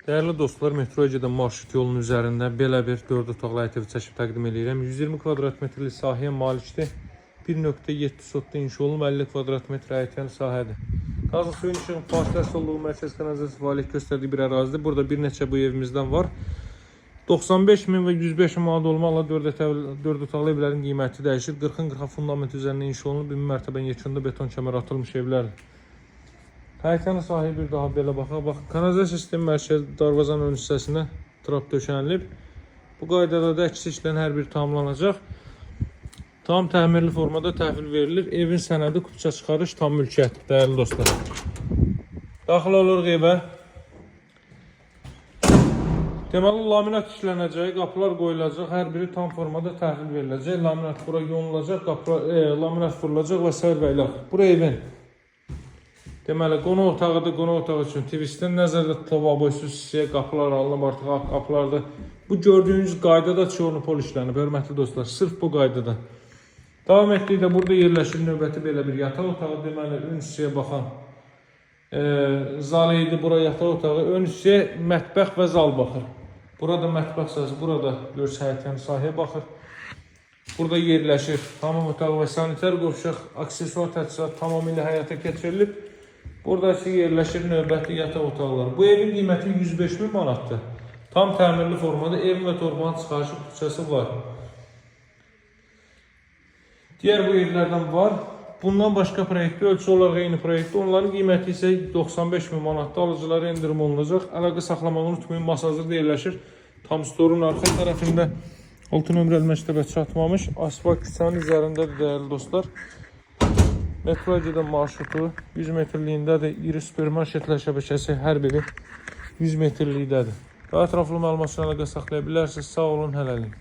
Değerli dostlar, metro Ege'dən marşrut yolunun üzərində belə bir 4 otaqlı həyət evi çəkib təqdim edirəm. 120 kvadrat metrlik sahəyə malikdir. 1.7 sotda inşa olunub 50 kvadrat metr həyətən sahədir. Qazın suyun işığın fasiləsiz olduğu mərkəz kanalizasiya fəaliyyət göstərdiyi bir ərazidir. Burada bir neçə bu evimizdən var. 95.000 və 105.000 manat olmaqla 4 otaqlı evlərin qiyməti dəyişir. 40-40 fundament üzərində inşa olunub, 1000 mərtəbə yekunda beton kəmər atılmış evlərdir. Həyətənin sahibi bir daha belə baxaq. Baxın, kanalizasiya sistemi mərkəz darvazanın ön hissəsinə trap döşənilib. Bu qaydada da əksi işlərin hər biri tamamlanacaq. Tam təmirli formada təhvil verilir. Evin sənədi kupça çıxarış tam mülkiyyət, dəyərli dostlar. Daxil oluruq evə. Deməli, laminat işlənəcək, qapılar qoyulacaq, hər biri tam formada təhvil veriləcək. Laminat bura yonulacaq, laminat vurulacaq və s. və ilə. Bura evin. Deməli, qonaq otağıdır, qonaq otağı üçün tvistdən nəzərdə tutulub aboysuz hissəyə qapılar alınıb, artıq qapılarda. Bu gördüyünüz qaydada çornopol işlənib, hörmətli dostlar, sırf bu qaydada. Davam etdikdə burada yerləşir növbəti belə bir yataq otağı, deməli, ön hissəyə baxan zal idi, bura yataq otağı, ön hissəyə mətbəx və zal baxır. Burada mətbəx sahəsi, burada görürsünüz həyətənin sahəyə baxır. Burada yerləşir hamam otağı və sanitar qovşaq, aksesuar təchizat tamamilə həyata keçirilib. Burada yerləşir növbəti yataq otaqları. Bu evin qiyməti 105.000 manatdır. Tam təmirli formada ev və torbanın çıxarışı kupçası var. Diğer bu evlərdən var. Bundan başqa proyektdə, ölçü olaraq eyni proyektdə. Onların qiyməti isə 95.000 manatda, alıcılara endirim olunacaq. Əlaqə saxlamağı unutmayın, masazırda yerləşir. Tam storun arxa tərəfində 6 nömrəli məktəbə çatmamış. Asfalt küçənin üzərindədir, dəyərli dostlar. Metro Ege'dən marşrutu 100 metrliyindədir. İri supermarketlər şəbəkəsi hər biri 100 metrlikdədir. Daha ətraflı məlumat üçün əlaqə saxlaya bilərsiniz. Sağ olun, hələlik.